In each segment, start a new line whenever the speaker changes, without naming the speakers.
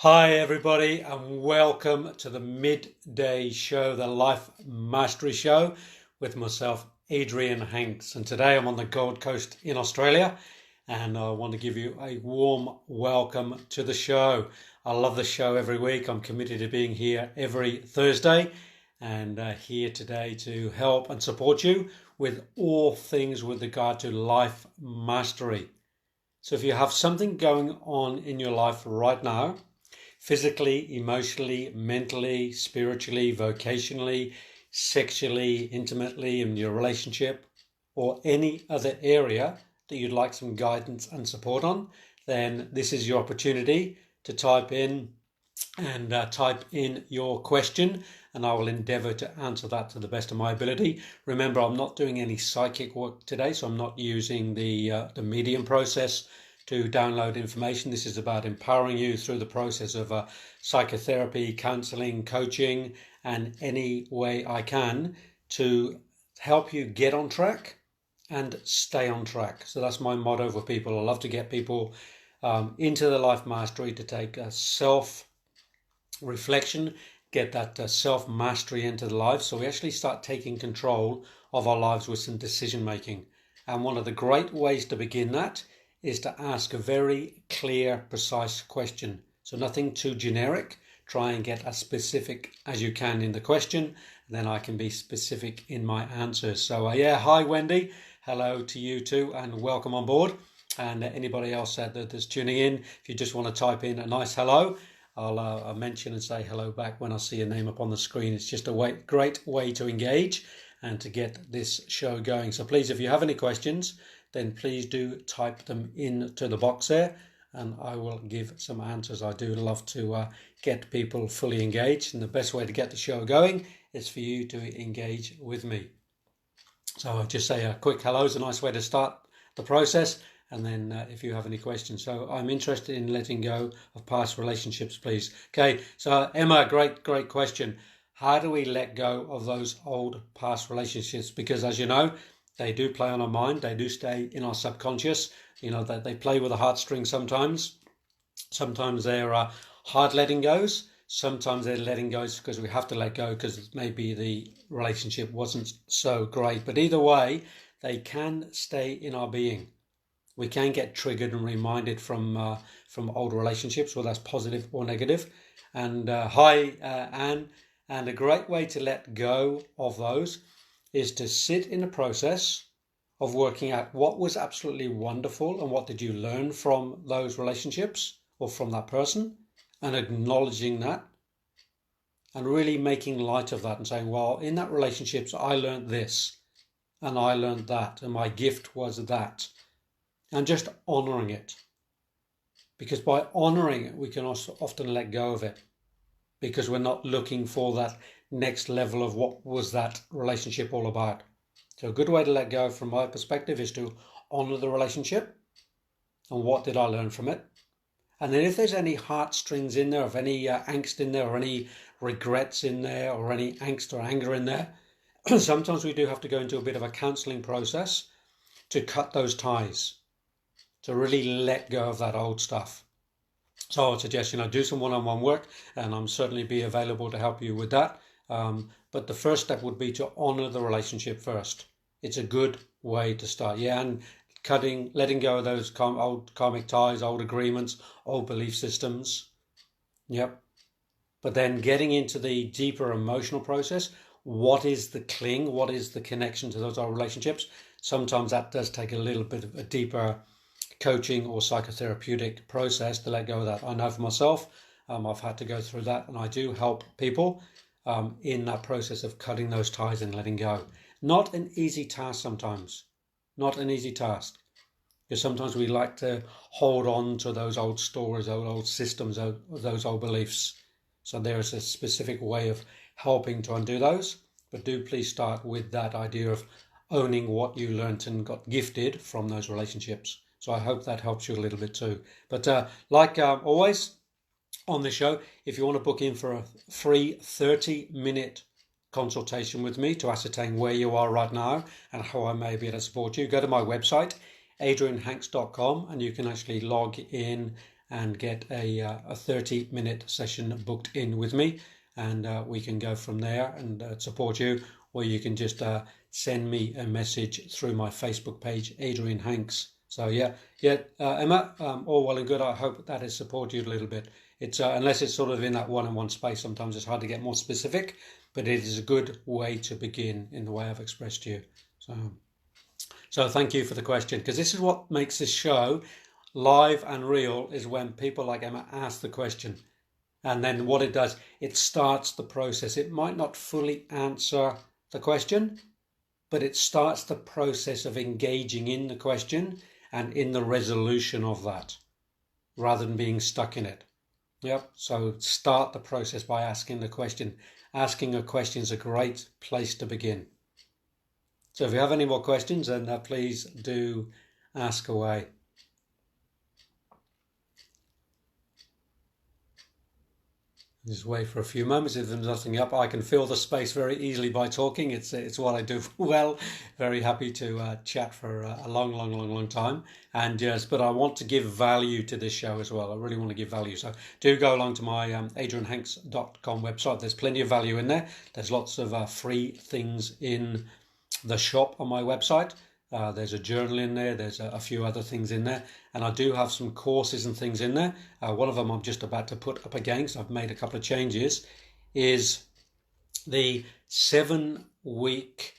Hi everybody and welcome to the midday show, the Life Mastery Show with myself, Adrian Hanks. And today I'm on the Gold Coast in Australia and I want to give you a warm welcome to the show. I love the show every week. I'm committed to being here every Thursday and here today to help and support you with all things with regard to life mastery. So if you have something going on in your life right now, physically, emotionally, mentally, spiritually, vocationally, sexually, intimately, in your relationship, or any other area that you'd like some guidance and support on, then this is your opportunity to type in your question and I will endeavour to answer that to the best of my ability. Remember, I'm not doing any psychic work today, so I'm not using the medium process to download information. This is about empowering you through the process of psychotherapy, counselling, coaching, and any way I can to help you get on track and stay on track. So that's my motto for people. I love to get people into the life mastery to take a self-reflection, get that self-mastery into the life. So we actually start taking control of our lives with some decision making. And one of the great ways to begin that is to ask a very clear, precise question. So nothing too generic. Try and get as specific as you can in the question. Then I can be specific in my answers. So hi Wendy. Hello to you too and welcome on board. And anybody else that's tuning in, if you just want to type in a nice hello, I'll mention and say hello back when I see your name up on the screen. It's just a great way to engage and to get this show going. So please, if you have any questions, then please do type them into the box there and I will give some answers. I do love to get people fully engaged, and the best way to get the show going is for you to engage with me. So I'll just say a quick hello is a nice way to start the process, and then if you have any questions. So I'm interested in letting go of past relationships, please. Okay, so Emma, great question. How do we let go of those old past relationships? Because as you know, they do play on our mind. They do stay in our subconscious. You know, that they play with the heartstrings sometimes. Sometimes they're hard letting goes. Sometimes they're letting goes because we have to let go because maybe the relationship wasn't so great. But either way, they can stay in our being. We can get triggered and reminded from old relationships, whether that's positive or negative. And hi, Anne. And a great way to let go of those is to sit in the process of working out what was absolutely wonderful and what did you learn from those relationships or from that person, and acknowledging that and really making light of that and saying, well, in that relationships, I learned this and I learned that and my gift was that, and just honouring it. Because by honouring it, we can also often let go of it because we're not looking for that next level of what was that relationship all about. So a good way to let go from my perspective is to honour the relationship and what did I learn from it. And then if there's any heartstrings in there, of any angst in there, or any regrets in there, or any angst or anger in there, sometimes we do have to go into a bit of a counselling process to cut those ties, to really let go of that old stuff. So I would suggest, do some one-on-one work, and I'm certainly be available to help you with that. But the first step would be to honour the relationship first. It's a good way to start. And letting go of those old karmic ties, old agreements, old belief systems. Yep. But then getting into the deeper emotional process, what is the cling? What is the connection to those old relationships? Sometimes that does take a little bit of a deeper coaching or psychotherapeutic process to let go of that. I know for myself, I've had to go through that, and I do help people in that process of cutting those ties and letting go. Not an easy task sometimes. Not an easy task. Because sometimes we like to hold on to those old stories, those old systems, those old beliefs. So there is a specific way of helping to undo those. But do please start with that idea of owning what you learned and got gifted from those relationships. So I hope that helps you a little bit too. But like always on the show, if you want to book in for a free 30-minute consultation with me to ascertain where you are right now and how I may be able to support you, go to my website, adrianhanks.com, and you can actually log in and get a 30-minute session booked in with me, and we can go from there and support you. Or you can just send me a message through my Facebook page, Adrian Hanks. So Emma, all well and good. I hope that has supported you a little bit. It's unless it's sort of in that one-on-one space, sometimes it's hard to get more specific, but it is a good way to begin in the way I've expressed to you. So thank you for the question, because this is what makes this show live and real, is when people like Emma ask the question. And then what it does, it starts the process. It might not fully answer the question, but it starts the process of engaging in the question and in the resolution of that, rather than being stuck in it. Yep. So start the process by asking the question. Asking a question is a great place to begin. So if you have any more questions, then please do ask away. Just wait for a few moments. If there's nothing up, I can fill the space very easily by talking. It's what I do well. Very happy to chat for a long time. And but I want to give value to this show as well. I really want to give value. So do go along to my adrianhanks.com website. There's plenty of value in there. There's lots of free things in the shop on my website. There's a journal in there. There's a few other things in there. And I do have some courses and things in there. One of them I'm just about to put up again, so I've made a couple of changes, is the 7-week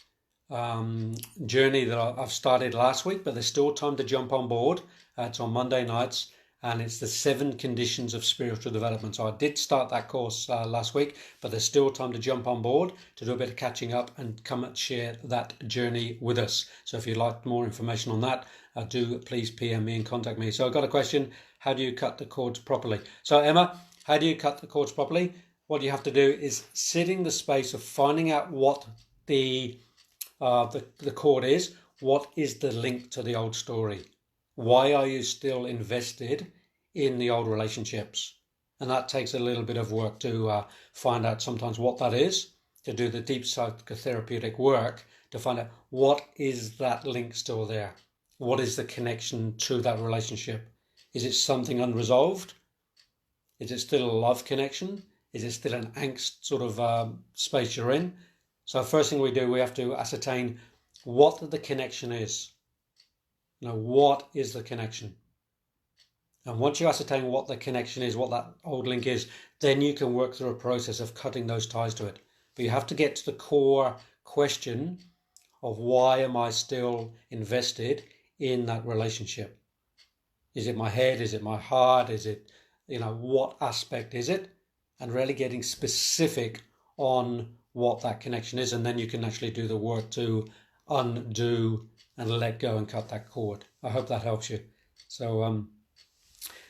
journey that I've started last week, but there's still time to jump on board. It's on Monday nights, and it's the 7 conditions of spiritual development. So I did start that course last week, but there's still time to jump on board to do a bit of catching up and come and share that journey with us. So if you'd like more information on that, do please PM me and contact me. So I've got a question: how do you cut the cords properly? So Emma, how do you cut the cords properly? What you have to do is sit in the space of finding out what the cord is. What is the link to the old story? Why are you still invested in the old relationships? And that takes a little bit of work to find out sometimes what that is, to do the deep psychotherapeutic work to find out what is that link still there. What is the connection to that relationship? Is it something unresolved? Is it still a love connection? Is it still an angst sort of space you're in? So first thing we do, we have to ascertain what the connection is. Now, what is the connection? And once you ascertain what the connection is, what that old link is, then you can work through a process of cutting those ties to it. But you have to get to the core question of why am I still invested in that relationship? Is it my head? Is it my heart? Is it, what aspect is it? And really getting specific on what that connection is. And then you can actually do the work to undo and let go and cut that cord. I hope that helps you. So,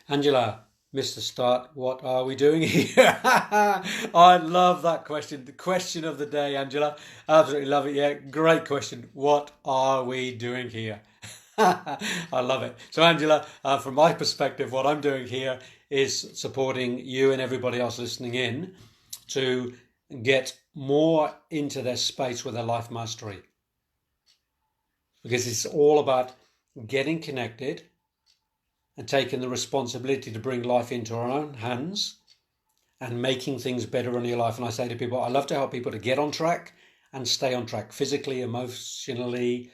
Angela, Mr. Start, what are we doing here? I love that question. The question of the day, Angela. Absolutely love it. Yeah, great question. What are we doing here? I love it. So, Angela, from my perspective, what I'm doing here is supporting you and everybody else listening in to get more into their space with their life mastery. Because it's all about getting connected and taking the responsibility to bring life into our own hands and making things better in your life. And I say to people, I love to help people to get on track and stay on track physically, emotionally,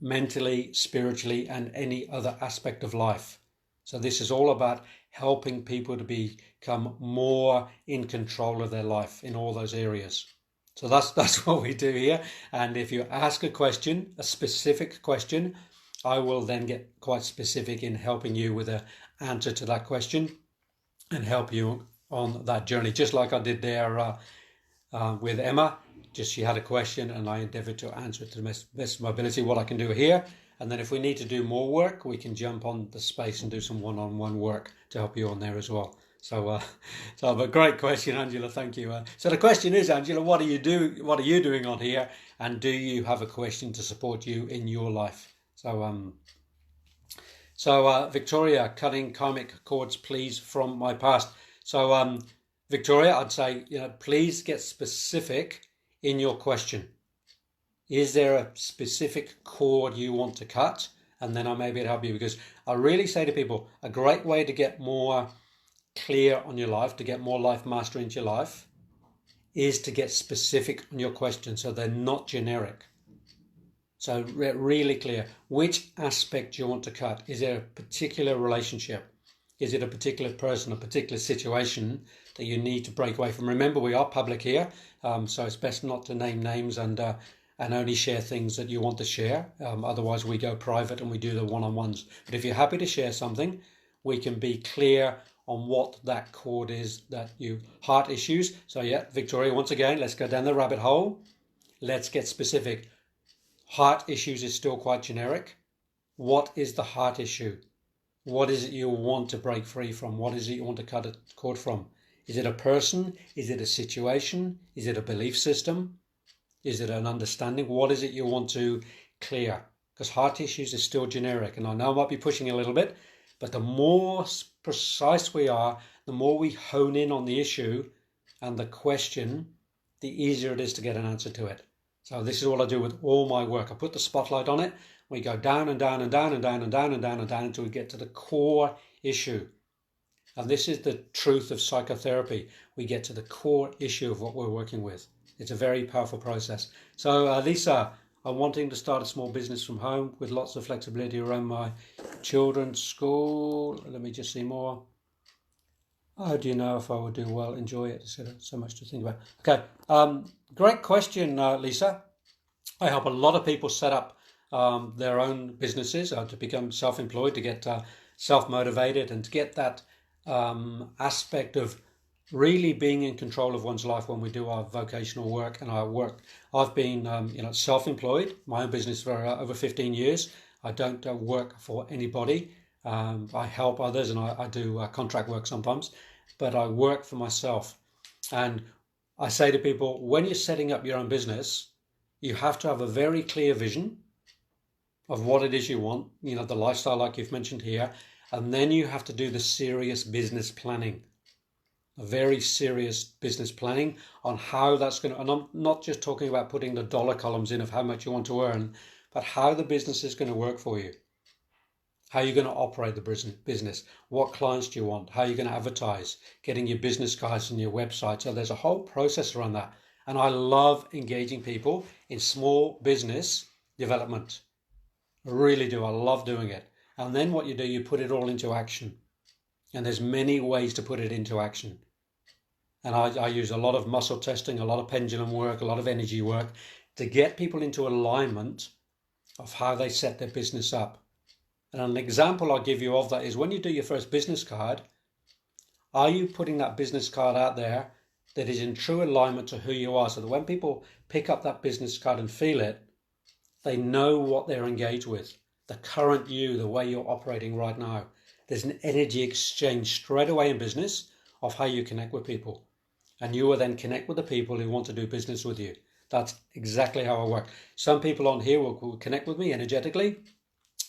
mentally, spiritually, and any other aspect of life. So this is all about helping people to become more in control of their life in all those areas. So that's what we do here. And if you ask a question, a specific question, I will then get quite specific in helping you with an answer to that question and help you on that journey. Just like I did there with Emma. Just she had a question and I endeavoured to answer it to the best of my ability, what I can do here. And then if we need to do more work, we can jump on the space and do some one-on-one work to help you on there as well. So a great question, Angela. Thank you. So the question is, Angela, what are you doing on here? And do you have a question to support you in your life? So Victoria, cutting karmic cords, please, from my past. So Victoria, I'd say, please get specific in your question. Is there a specific cord you want to cut? and then I may be able to help you, because I really say to people, a great way to get more clear on your life, to get more life mastery into your life, is to get specific on your questions so they're not generic. So really clear. Which aspect do you want to cut? Is there a particular relationship? Is it a particular person, a particular situation that you need to break away from? Remember, we are public here, so it's best not to name names and only share things that you want to share. Otherwise, we go private and we do the one-on-ones. But if you're happy to share something, we can be clear on what that chord is that you... Heart issues. So yeah, Victoria, once again, let's go down the rabbit hole. Let's get specific. Heart issues is still quite generic. What is the heart issue? What is it you want to break free from? What is it you want to cut a cord from? Is it a person? Is it a situation? Is it a belief system? Is it an understanding? What is it you want to clear? Because heart issues is still generic. And I know I might be pushing a little bit, but the more precise we are, the more we hone in on the issue and the question, the easier it is to get an answer to it. So this is what I do with all my work. I put the spotlight on it. We go down and down and down and down and down and down and down until we get to the core issue. And this is the truth of psychotherapy. We get to the core issue of what we're working with. It's a very powerful process. So Lisa, I'm wanting to start a small business from home with lots of flexibility around my children's school. Let me just see more. How do you know if I would do well? Enjoy it. So much to think about. Okay, great question, Lisa. I help a lot of people set up their own businesses to become self-employed, to get self-motivated, and to get that aspect of really being in control of one's life when we do our vocational work and our work. I've been self-employed, my own business for over 15 years. I don't work for anybody. I help others, and I do contract work sometimes, but I work for myself. And I say to people, when you're setting up your own business, you have to have a very clear vision of what it is you want, the lifestyle like you've mentioned here, and then you have to do the serious business planning, a very serious business planning on how that's going to, and I'm not just talking about putting the dollar columns in of how much you want to earn, but how the business is going to work for you, how you're going to operate the business, what clients do you want, how you're going to advertise, getting your business cards and your website. So there's a whole process around that. And I love engaging people in small business development. I really do. I love doing it. And then what you do, you put it all into action. And there's many ways to put it into action. And I use a lot of muscle testing, a lot of pendulum work, a lot of energy work to get people into alignment of how they set their business up. And an example I'll give you of that is when you do your first business card, are you putting that business card out there that is in true alignment to who you are, so that when people pick up that business card and feel it, they know what they're engaged with, the current you, the way you're operating right now. There's an energy exchange straight away in business of how you connect with people. And you will then connect with the people who want to do business with you. That's exactly how I work. Some people on here will connect with me energetically,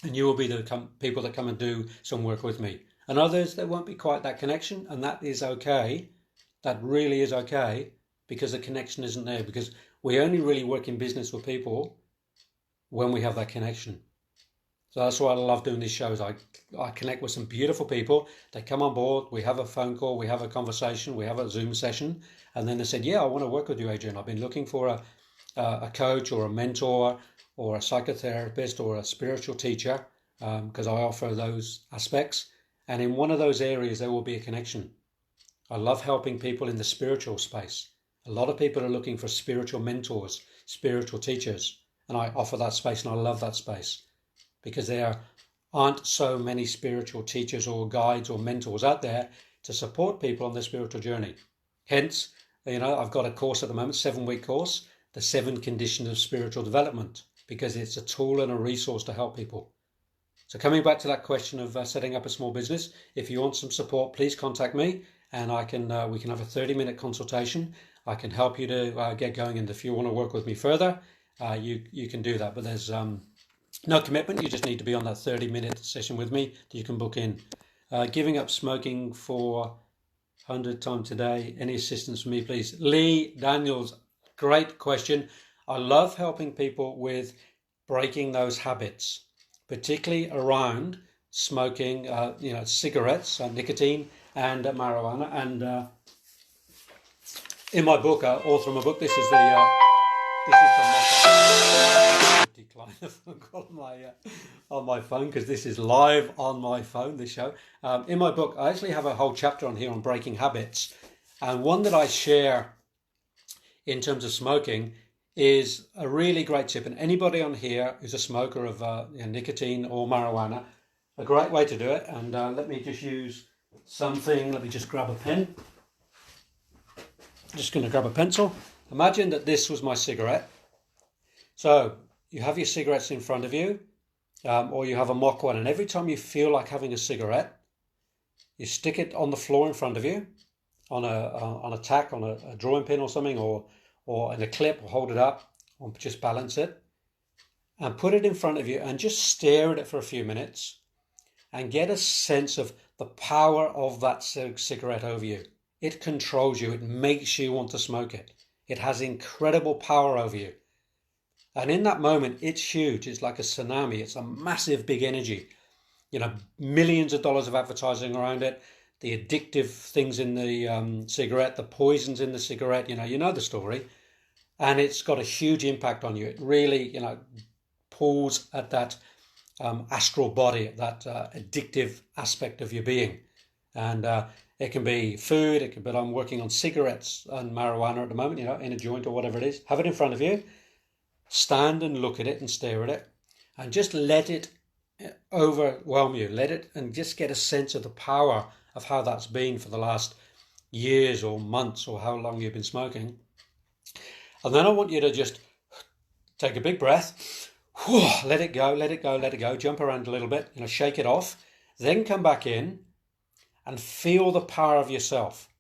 and you will be the people that come and do some work with me. And others, there won't be quite that connection, and that is okay. That really is okay, because the connection isn't there. Because we only really work in business with people when we have that connection. So that's why I love doing these shows. I connect with some beautiful people. They come on board, we have a phone call, we have a conversation, we have a Zoom session. And then they said, yeah, I want to work with you, Adrian. I've been looking for a coach or a mentor or a psychotherapist or a spiritual teacher, because I offer those aspects. And in one of those areas, there will be a connection. I love helping people in the spiritual space. A lot of people are looking for spiritual mentors, spiritual teachers. And I offer that space, and I love that space, because there aren't so many spiritual teachers or guides or mentors out there to support people on their spiritual journey. Hence, I've got a course at the moment, 7-week course, the 7 Conditions of Spiritual Development, because it's a tool and a resource to help people. So coming back to that question of setting up a small business, if you want some support, please contact me, and we can have a 30-minute consultation. I can help you to get going, and if you want to work with me further, you can do that. But there's no commitment. You just need to be on that 30-minute session with me that you can book in. Giving up smoking for 100 times today. Any assistance from me, please? Lee Daniels, great question. I love helping people with breaking those habits, particularly around smoking, cigarettes, nicotine, and marijuana. And in my book, author of my book, this is the decline the phone call on my phone, because this is live on my phone, this show. In my book, I actually have a whole chapter on here on breaking habits, and one that I share in terms of smoking is a really great tip. And anybody on here who's a smoker of nicotine or marijuana, a great way to do it. And let me just use something. Let me just grab a pen. Just going to grab a pencil. Imagine that this was my cigarette. So you have your cigarettes in front of you, or you have a mock one, and every time you feel like having a cigarette, you stick it on the floor in front of you, on a tack, on a drawing pin or something, or in a clip, or hold it up, or just balance it, and put it in front of you, and just stare at it for a few minutes, and get a sense of the power of that cigarette over you. It controls you. It makes you want to smoke it. It has incredible power over you. And in that moment, it's huge. It's like a tsunami. It's a massive, big energy. Millions of dollars of advertising around it, the addictive things in the cigarette, the poisons in the cigarette, you know the story. And it's got a huge impact on you. It really, pulls at that astral body, that addictive aspect of your being. And it can be food, but I'm working on cigarettes and marijuana at the moment, in a joint or whatever it is. Have it in front of you. Stand and look at it and stare at it, and just let it overwhelm you. Let it, and just get a sense of the power of how that's been for the last years or months, or how long you've been smoking. And then I want you to just take a big breath, let it go, jump around a little bit, shake it off, then come back in and feel the power of yourself.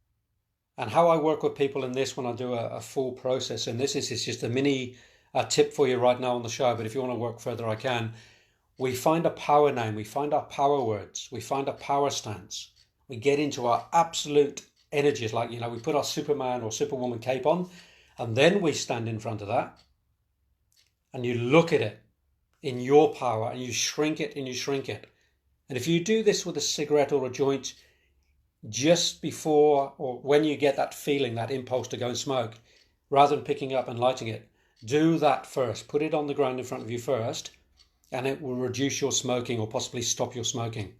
And how I work with people in this, when I do a full process, and this is just a mini tip for you right now on the show, but if you want to work further, I can. We find a power name, we find our power words, we find a power stance. We get into our absolute energies, like, we put our Superman or Superwoman cape on, and then we stand in front of that, and you look at it in your power, and you shrink it and you shrink it. And if you do this with a cigarette or a joint, just before or when you get that feeling, that impulse to go and smoke, rather than picking up and lighting it, do that first. Put it on the ground in front of you first, and it will reduce your smoking or possibly stop your smoking,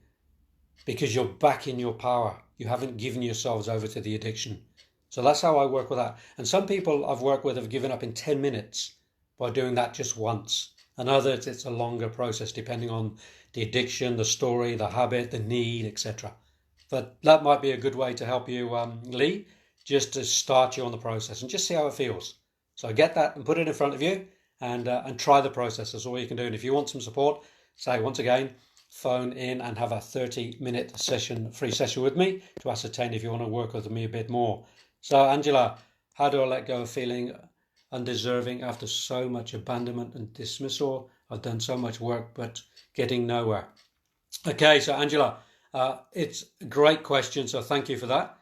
because you're back in your power. You haven't given yourselves over to the addiction. So that's how I work with that. And some people I've worked with have given up in 10 minutes by doing that just once. And others, it's a longer process depending on the addiction, the story, the habit, the need, etc. But that might be a good way to help you, Lee, just to start you on the process and just see how it feels. So get that and put it in front of you, and try the process. That's all you can do. And if you want some support, say once again, phone in and have a 30-minute free session with me to ascertain if you want to work with me a bit more. So Angela, how do I let go of feeling undeserving after so much abandonment and dismissal? I've done so much work but getting nowhere. Okay, so Angela, it's a great question. So thank you for that.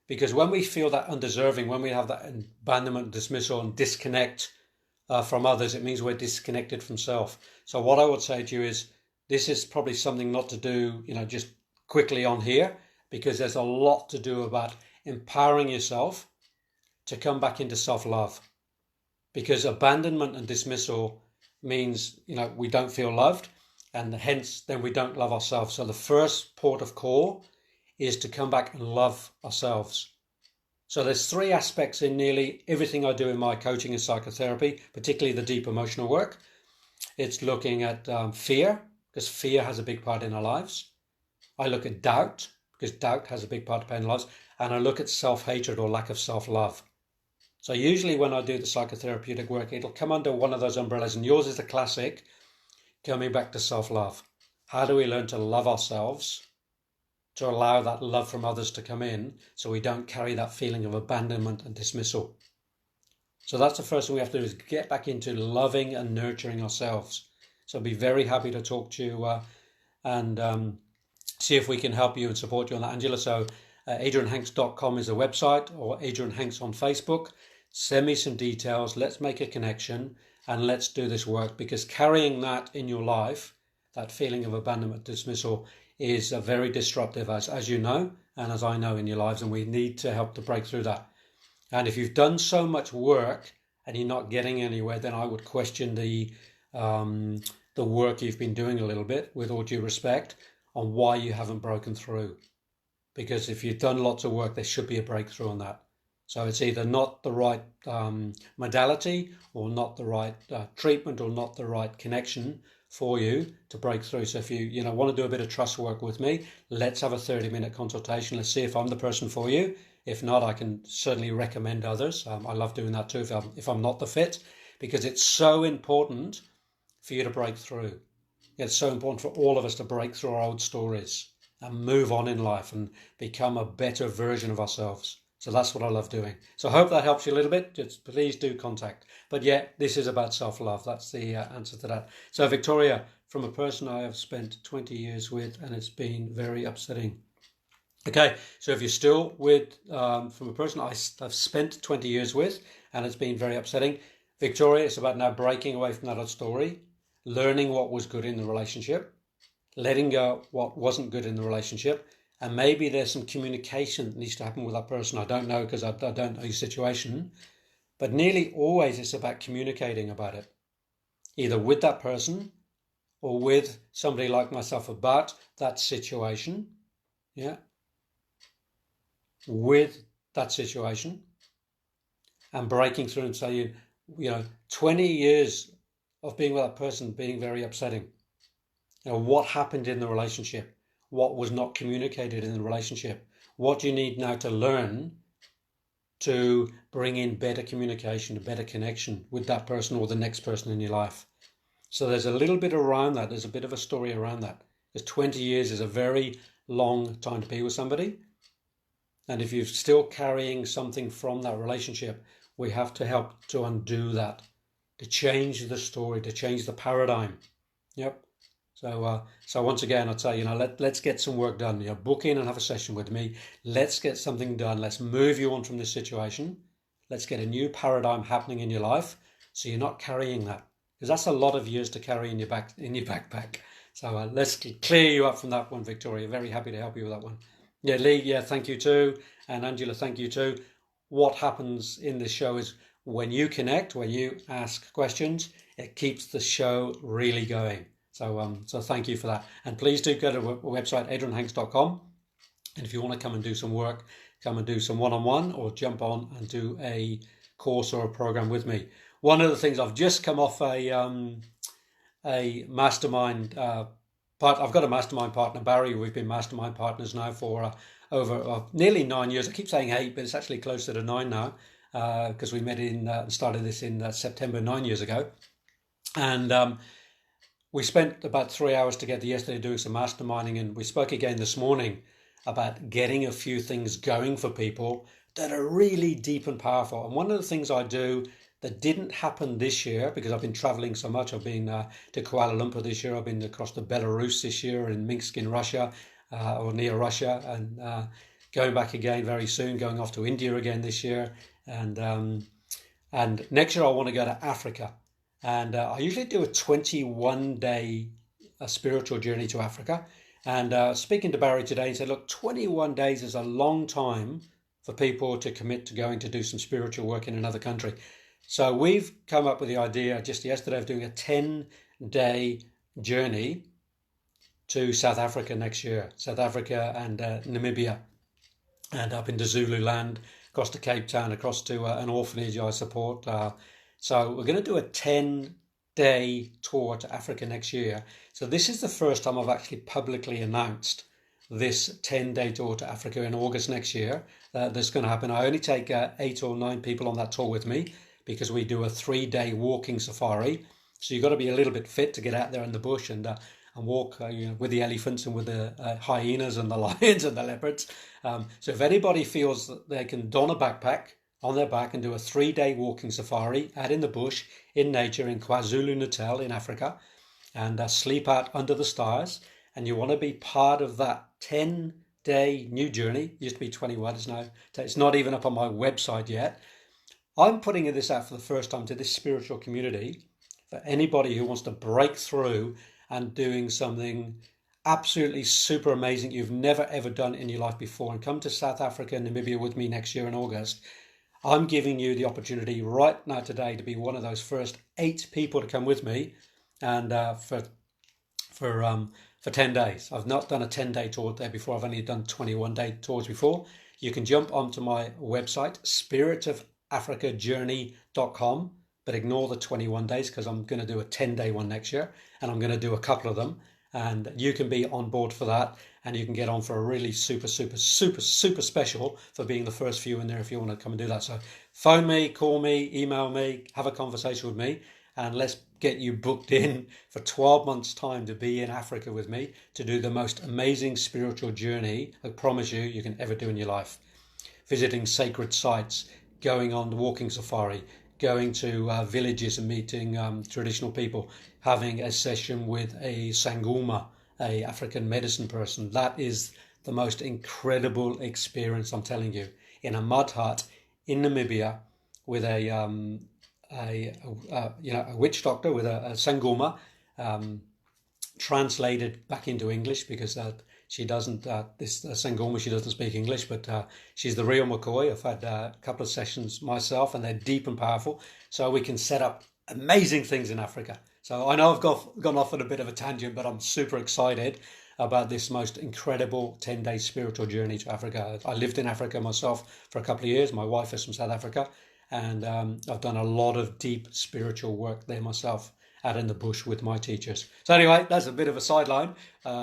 Because when we feel that undeserving, when we have that abandonment, dismissal, and disconnect from others, it means we're disconnected from self. So what I would say to you is, this is probably something not to do, just quickly on here, because there's a lot to do about empowering yourself to come back into self-love. Because abandonment and dismissal means, we don't feel loved, and hence then we don't love ourselves. So the first port of call is to come back and love ourselves. So there's 3 aspects in nearly everything I do in my coaching and psychotherapy, particularly the deep emotional work. It's looking at fear, because fear has a big part in our lives. I look at doubt, because doubt has a big part to play in our lives. And I look at self-hatred or lack of self-love. So usually when I do the psychotherapeutic work, it'll come under one of those umbrellas. And yours is the classic, coming back to self-love. How do we learn to love ourselves, to allow that love from others to come in, so we don't carry that feeling of abandonment and dismissal? So that's the first thing we have to do, is get back into loving and nurturing ourselves. So I'll be very happy to talk to you and see if we can help you and support you on that, Angela. So adrianhanks.com is the website, or Adrian Hanks on Facebook. Send me some details. Let's make a connection and let's do this work, because carrying that in your life that feeling of abandonment, dismissal, is very disruptive, as you know, and as I know in your lives, and we need to help to break through that. And if you've done so much work and you're not getting anywhere, then I would question the work you've been doing a little bit, with all due respect, on why you haven't broken through. Because if you've done lots of work, there should be a breakthrough on that. So it's either not the right modality, or not the right treatment, or not the right connection for you to break through. So if you want to do a bit of trust work with me, let's have a 30-minute consultation. Let's see if I'm the person for you. If not, I can certainly recommend others. I love doing that too if I'm not the fit, because it's so important for you to break through. It's so important for all of us to break through our old stories and move on in life and become a better version of ourselves. So that's what I love doing. So I hope that helps you a little bit. Just please do contact. But yeah, this is about self-love. That's the answer to that. So Victoria, from a person I have spent 20 years with, and it's been very upsetting. Okay, so if you're still with, from a person I've spent 20 years with, and it's been very upsetting, Victoria, it's about now breaking away from that old story, learning what was good in the relationship, letting go what wasn't good in the relationship, and maybe there's some communication that needs to happen with that person. I don't know, because I don't know your situation, but nearly always it's about communicating about it, either with that person or with somebody like myself about that situation, yeah, with that situation, and breaking through and saying, 20 years of being with that person being very upsetting. What happened in the relationship? What was not communicated in the relationship? What do you need now to learn to bring in better communication, a better connection with that person or the next person in your life? So there's a little bit around that. There's a bit of a story around that. Because 20 years is a very long time to be with somebody. And if you're still carrying something from that relationship, we have to help to undo that, to change the story, to change the paradigm. Yep. So once again, I'd say, let's get some work done. Book in and have a session with me. Let's get something done. Let's move you on from this situation. Let's get a new paradigm happening in your life, so you're not carrying that, because that's a lot of years to carry in your backpack. So let's clear you up from that one, Victoria. Very happy to help you with that one. Yeah, Lee, thank you too. And Angela, thank you too. What happens in this show is when you connect, when you ask questions, it keeps the show really going. So thank you for that. And please do go to the website, adrianhanks.com. And if you want to come and do some work, come and do some one-on-one, or jump on and do a course or a program with me. One of the things, I've just come off a mastermind I've got a mastermind partner, Barry. We've been mastermind partners now for over nearly 9 years. I keep saying 8, but it's actually closer to 9 now, because we met started this in September 9 years ago. And we spent about 3 hours together yesterday doing some masterminding, and we spoke again this morning about getting a few things going for people that are really deep and powerful. And one of the things I do that didn't happen this year, because I've been traveling so much. I've been to Kuala Lumpur this year. I've been across to Belarus this year, in Minsk in Russia, or near Russia, and going back again very soon, going off to India again this year. And next year I want to go to Africa. And I usually do a 21-day spiritual journey to Africa. And speaking to Barry today, he said, look, 21 days is a long time for people to commit to going to do some spiritual work in another country. So we've come up with the idea just yesterday of doing a 10-day journey to South Africa next year. South Africa and Namibia, and up into Zululand, across to Cape Town, across to an orphanage I support. So we're going to do a 10-day tour to Africa next year. So this is the first time I've actually publicly announced this 10-day tour to Africa in August next year. That's going to happen. I only take 8 or 9 people on that tour with me, because we do a 3-day walking safari. So you've got to be a little bit fit to get out there in the bush and walk with the elephants and with the hyenas and the lions and the leopards. So if anybody feels that they can don a backpack on their back and do a 3-day walking safari out in the bush, in nature, in KwaZulu-Natal in Africa, and sleep out under the stars, and you want to be part of that 10-day new journey, it used to be 21, it's not even up on my website yet. I'm putting this out for the first time to this spiritual community, for anybody who wants to break through and doing something absolutely super amazing you've never ever done in your life before, and come to South Africa and Namibia with me next year in August, I'm giving you the opportunity right now today to be one of those first 8 people to come with me, and for 10 days. I've not done a 10-day tour there before. I've only done 21-day tours before. You can jump onto my website, spiritofafricajourney.com, but ignore the 21 days because I'm going to do a 10-day one next year, and I'm going to do a couple of them, and you can be on board for that, and you can get on for a really super special for being the first few in there if you want to come and do that. So phone me, call me, email me, have a conversation with me, and let's get you booked in for 12 months time to be in Africa with me to do the most amazing spiritual journey I promise you can ever do in your life. Visiting sacred sites, going on the walking safari, going to villages and meeting traditional people, having a session with a Sangoma, a African medicine person. That is the most incredible experience, I'm telling you, in a mud hut in Namibia with a witch doctor with a Sangoma, translated back into English because she doesn't, this Sangoma, she doesn't speak English, but she's the real McCoy. I've had a couple of sessions myself, and they're deep and powerful. So we can set up amazing things in Africa. So I know I've gone off on a bit of a tangent, but I'm super excited about this most incredible 10-day spiritual journey to Africa. I lived in Africa myself for a couple of years. My wife is from South Africa, and I've done a lot of deep spiritual work there myself, out in the bush with my teachers. So anyway, that's a bit of a sideline.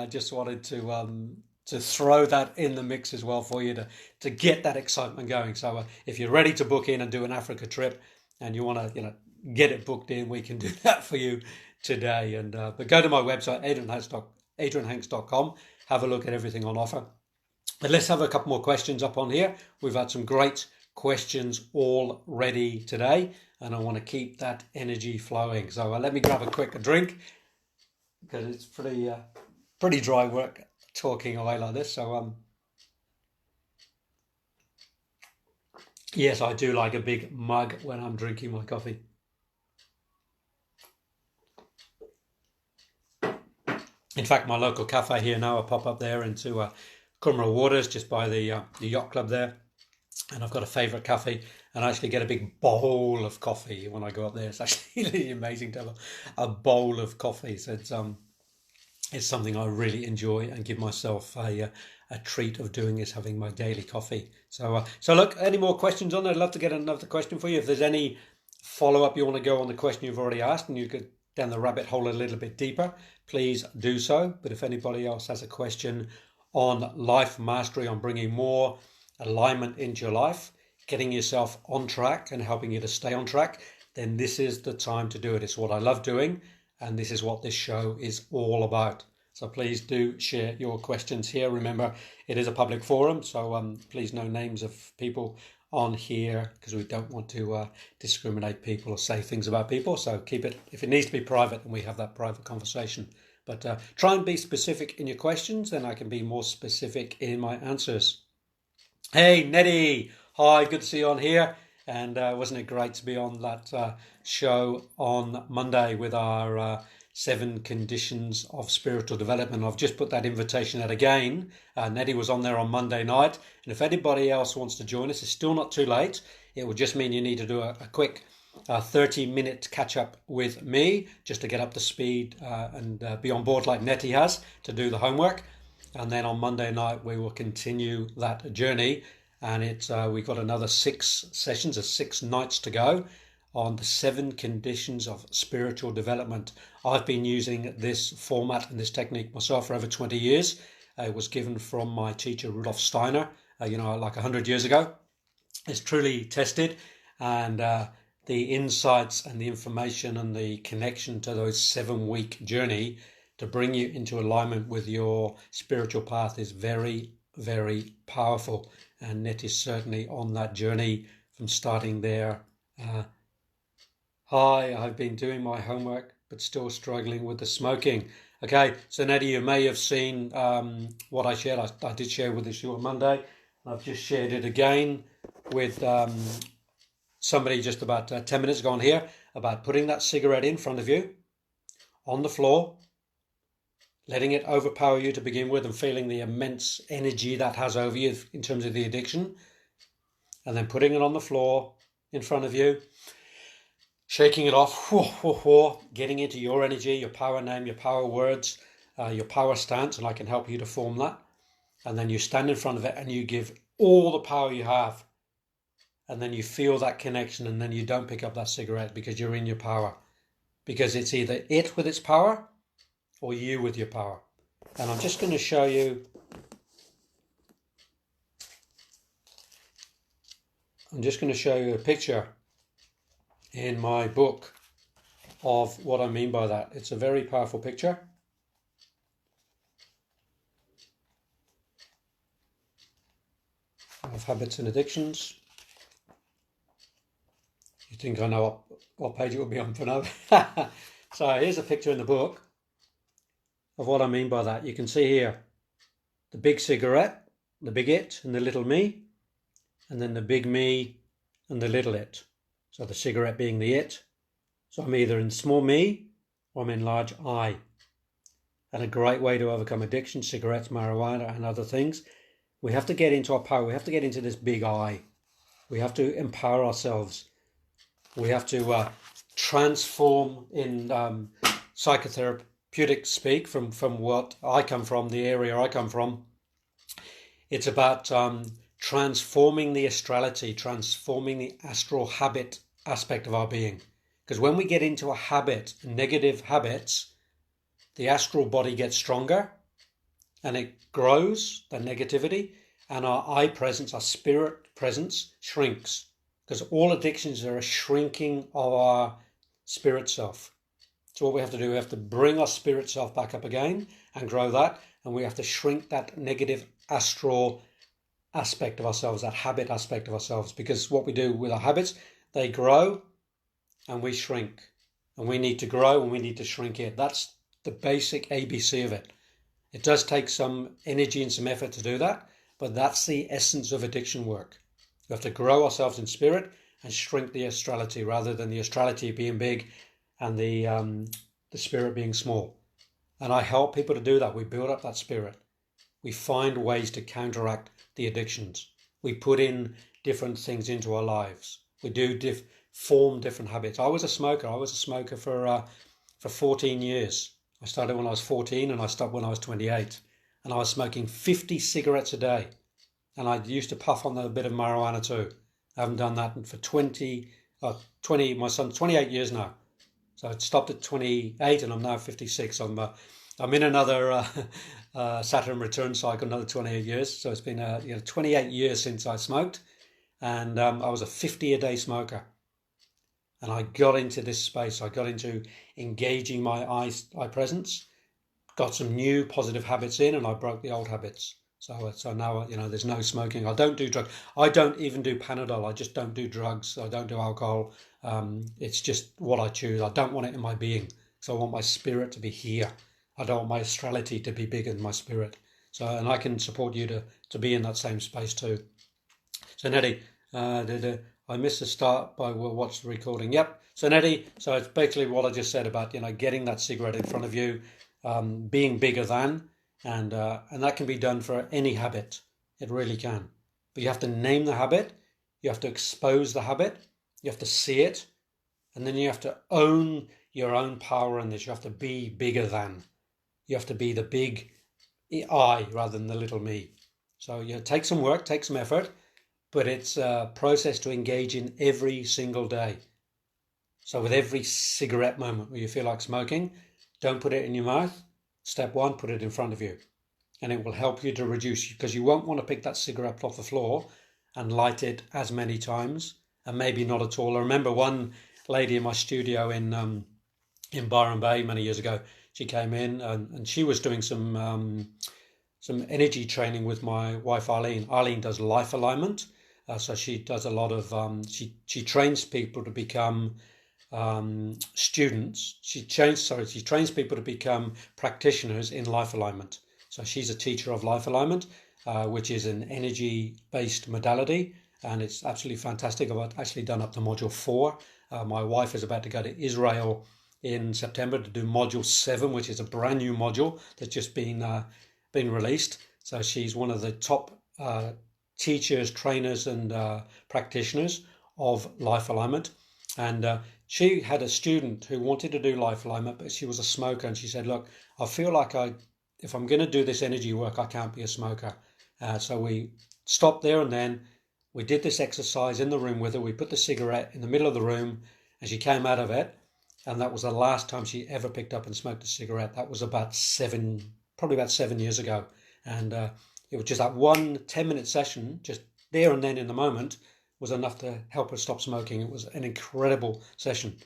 Just wanted to throw that in the mix as well for you to get that excitement going. So if you're ready to book in and do an Africa trip, and you want to get it booked in, we can do that for you today. And but go to my website, adrianhanks.com. Have a look at everything on offer. But let's have a couple more questions up on here. We've had some great questions all ready today, and I want to keep that energy flowing. So let me grab a quick drink because it's pretty dry work talking away like this. So yes, I do like a big mug when I'm drinking my coffee. In fact, my local cafe here now, I pop up there into Cumra Waters, just by the yacht club there. And I've got a favourite cafe, and I actually get a big bowl of coffee when I go up there. It's actually really amazing to have a bowl of coffee. So it's something I really enjoy and give myself a treat of doing, is having my daily coffee. So look, any more questions on there? I'd love to get another question for you. If there's any follow-up you want to go on the question you've already asked, and you could down the rabbit hole a little bit deeper, please do so. But if anybody else has a question on life mastery, on bringing more alignment into your life, getting yourself on track and helping you to stay on track, then this is the time to do it. It's what I love doing, and this is what this show is all about. So please do share your questions here. Remember, it is a public forum, so please no names of people on here, because we don't want to discriminate people or say things about people. So keep it, if it needs to be private, and we have that private conversation. But try and be specific in your questions, then I can be more specific in my answers. Hey, Nettie. Hi, good to see you on here. And wasn't it great to be on that show on Monday with our 7 conditions of spiritual development? I've just put that invitation out again. Nettie was on there on Monday night. And if anybody else wants to join us, it's still not too late. It will just mean you need to do a quick 30-minute catch up with me just to get up to speed and be on board like Nettie has, to do the homework. And then on Monday night, we will continue that journey. And we've got another 6 sessions or 6 nights to go on the 7 conditions of spiritual development. I've been using this format and this technique myself for over 20 years. It was given from my teacher, Rudolf Steiner, like 100 years ago. It's truly tested, and the insights and the information and the connection to those 7-week journey to bring you into alignment with your spiritual path is very, very powerful. And Net is certainly on that journey from starting there. Hi, I've been doing my homework, but still struggling with the smoking. Okay, so Nettie, you may have seen what I shared. I did share with you on Monday. I've just shared it again with somebody just about 10 minutes ago on here, about putting that cigarette in front of you on the floor, letting it overpower you to begin with and feeling the immense energy that has over you in terms of the addiction, and then putting it on the floor in front of you, shaking it off, getting into your energy, your power name, your power words, your power stance, and I can help you to form that. And then you stand in front of it and you give all the power you have, and then you feel that connection, and then you don't pick up that cigarette because you're in your power, because it's either it with its power or you with your power. And I'm just going to show you, a picture in my book of what I mean by that. It's a very powerful picture. Of habits and addictions. You think I know what page it will be on for now? So here's a picture in the book of what I mean by that. You can see here the big cigarette, the big it, and the little me, and then the big me and the little it. So the cigarette being the it. So I'm either in small me or I'm in large I. And a great way to overcome addiction, cigarettes, marijuana, and other things, we have to get into our power. We have to get into this big I. We have to empower ourselves. We have to transform in psychotherapeutic speak from what I come from, the area I come from. It's about transforming the astrality, transforming the astral habit aspect of our being. Because when we get into a habit, negative habits, the astral body gets stronger and it grows, the negativity, and our I presence, our spirit presence shrinks. Because all addictions are a shrinking of our spirit self. So what we have to do, we have to bring our spirit self back up again and grow that. And we have to shrink that negative astral aspect of ourselves, that habit aspect of ourselves. Because what we do with our habits, they grow and we shrink. And we need to grow and we need to shrink it. That's the basic ABC of it. It does take some energy and some effort to do that, but that's the essence of addiction work. We have to grow ourselves in spirit and shrink the astrality rather than the astrality being big and the spirit being small. And I help people to do that. We build up that spirit. We find ways to counteract the addictions. We put in different things into our lives. We do form different habits. I was a smoker. I was a smoker for 14 years. I started when I was 14 and I stopped when I was 28. And I was smoking 50 cigarettes a day. And I used to puff on a bit of marijuana too. I haven't done that for my son's 28 years now. So I stopped at 28 and I'm now 56. I'm in another Saturn return cycle, another 28 years. So it's been 28 years since I smoked. And I was a 50 a day smoker. And I got into this space. I got into engaging my eye presence, got some new positive habits in, and I broke the old habits. So now, there's no smoking. I don't do drugs. I don't even do Panadol. I just don't do drugs. I don't do alcohol. It's just what I choose. I don't want it in my being. So I want my spirit to be here. I don't want my astrality to be bigger than my spirit. So, and I can support you to be in that same space too. So Nettie, I missed the start by watch the recording. Yep. So Nettie, so it's basically what I just said about, getting that cigarette in front of you, being bigger than, and that can be done for any habit. It really can. But you have to name the habit. You have to expose the habit. You have to see it. And then you have to own your own power in this. You have to be bigger than. You have to be the big I rather than the little me. So take some work, take some effort, but it's a process to engage in every single day. So with every cigarette moment where you feel like smoking, don't put it in your mouth. Step one, put it in front of you. And it will help you to reduce, because you won't want to pick that cigarette off the floor and light it as many times, and maybe not at all. I remember one lady in my studio in Byron Bay many years ago. She came in and she was doing some energy training with my wife Eileen. Eileen does life alignment, so she does a lot of she trains people to become students. She trains people to become practitioners in life alignment. So she's a teacher of life alignment, which is an energy-based modality, and it's absolutely fantastic. I've actually done up to module 4. My wife is about to go to Israel in September to do module 7, which is a brand new module that's just been released. So she's one of the top teachers, trainers and practitioners of life alignment. And she had a student who wanted to do life alignment, but she was a smoker. And she said, look, I feel like if I'm going to do this energy work, I can't be a smoker. So we stopped there and then. We did this exercise in the room with her. We put the cigarette in the middle of the room and she came out of it. And that was the last time she ever picked up and smoked a cigarette. That was probably about 7 years ago. And it was just that one 10-minute session, just there and then in the moment, was enough to help her stop smoking. It was an incredible session.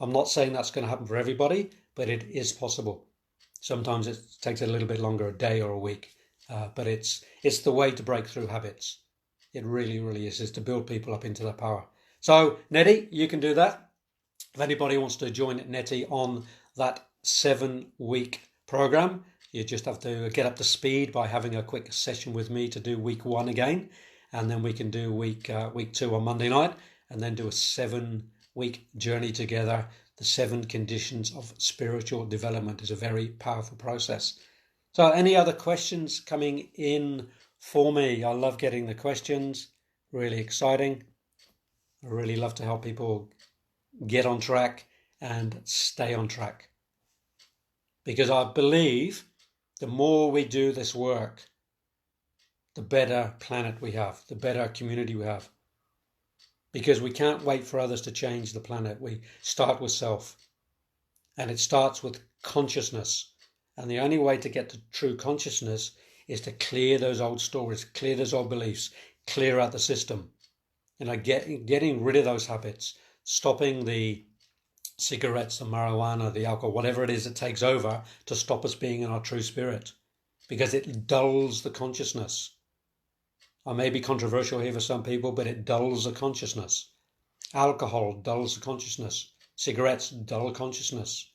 I'm not saying that's going to happen for everybody, but it is possible. Sometimes it takes a little bit longer, a day or a week. But it's the way to break through habits. It really, really is to build people up into their power. So, Nettie, you can do that. If anybody wants to join Nettie on that 7-week program, you just have to get up to speed by having a quick session with me to do week 1 again. And then we can do week 2 on Monday night and then do a 7-week journey together. The 7 conditions of spiritual development is a very powerful process. So any other questions coming in for me? I love getting the questions. Really exciting. I really love to help people get on track and stay on track. Because I believe the more we do this work, the better planet we have, the better community we have. Because we can't wait for others to change the planet. We start with self. And it starts with consciousness. And the only way to get to true consciousness is to clear those old stories, clear those old beliefs, clear out the system. Getting rid of those habits, stopping the cigarettes, the marijuana, the alcohol, whatever it is that takes over to stop us being in our true spirit. Because it dulls the consciousness. I may be controversial here for some people, but it dulls the consciousness. Alcohol dulls the consciousness. Cigarettes dull consciousness.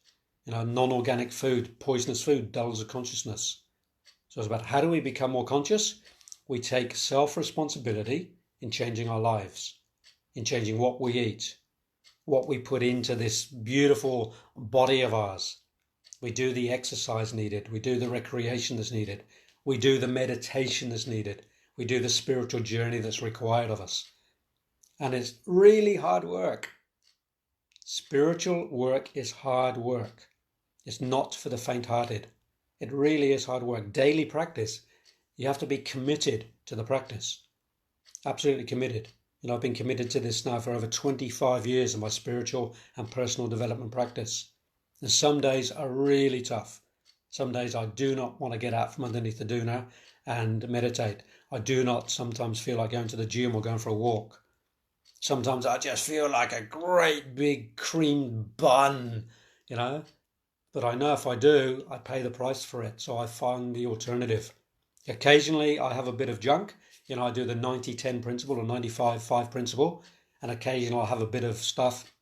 Non-organic food, poisonous food dulls the consciousness. So it's about how do we become more conscious? We take self-responsibility in changing our lives, in changing what we eat, what we put into this beautiful body of ours. We do the exercise needed. We do the recreation that's needed. We do the meditation that's needed. We do the spiritual journey that's required of us. And it's really hard work. Spiritual work is hard work. It's not for the faint-hearted. It really is hard work. Daily practice. You have to be committed to the practice. Absolutely committed. I've been committed to this now for over 25 years in my spiritual and personal development practice. And some days are really tough. Some days I do not want to get out from underneath the doona and meditate. I do not sometimes feel like going to the gym or going for a walk. Sometimes I just feel like a great big cream bun, But I know if I do, I pay the price for it. So I find the alternative. Occasionally I have a bit of junk. I do the 90-10 principle or 95-5 principle. And occasionally I'll have a bit of stuff.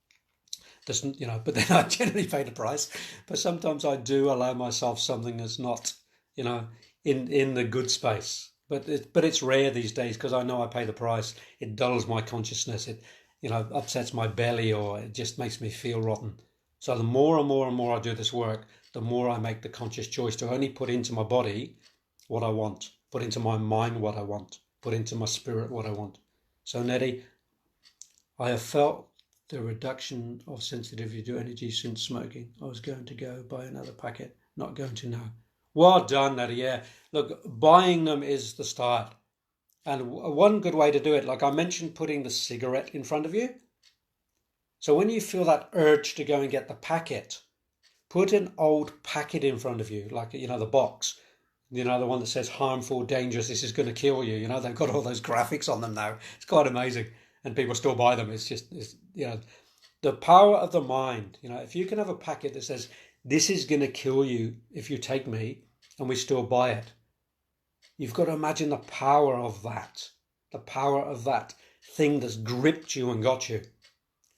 But then I generally pay the price. But sometimes I do allow myself something that's not, in the good space. But it's rare these days because I know I pay the price. It dulls my consciousness. It, upsets my belly or it just makes me feel rotten. So the more and more and more I do this work, the more I make the conscious choice to only put into my body what I want, put into my mind what I want, put into my spirit what I want. So Nettie, I have felt the reduction of sensitivity to energy since smoking. I was going to go buy another packet, not going to now. Well done, Nettie. Yeah, look, buying them is the start. And one good way to do it, like I mentioned, putting the cigarette in front of you. So when you feel that urge to go and get the packet, put an old packet in front of you, like, the box, the one that says harmful, dangerous, this is going to kill you. They've got all those graphics on them now. It's quite amazing. And people still buy them. It's the power of the mind. If you can have a packet that says, this is going to kill you if you take me, and we still buy it. You've got to imagine the power of that thing that's gripped you and got you.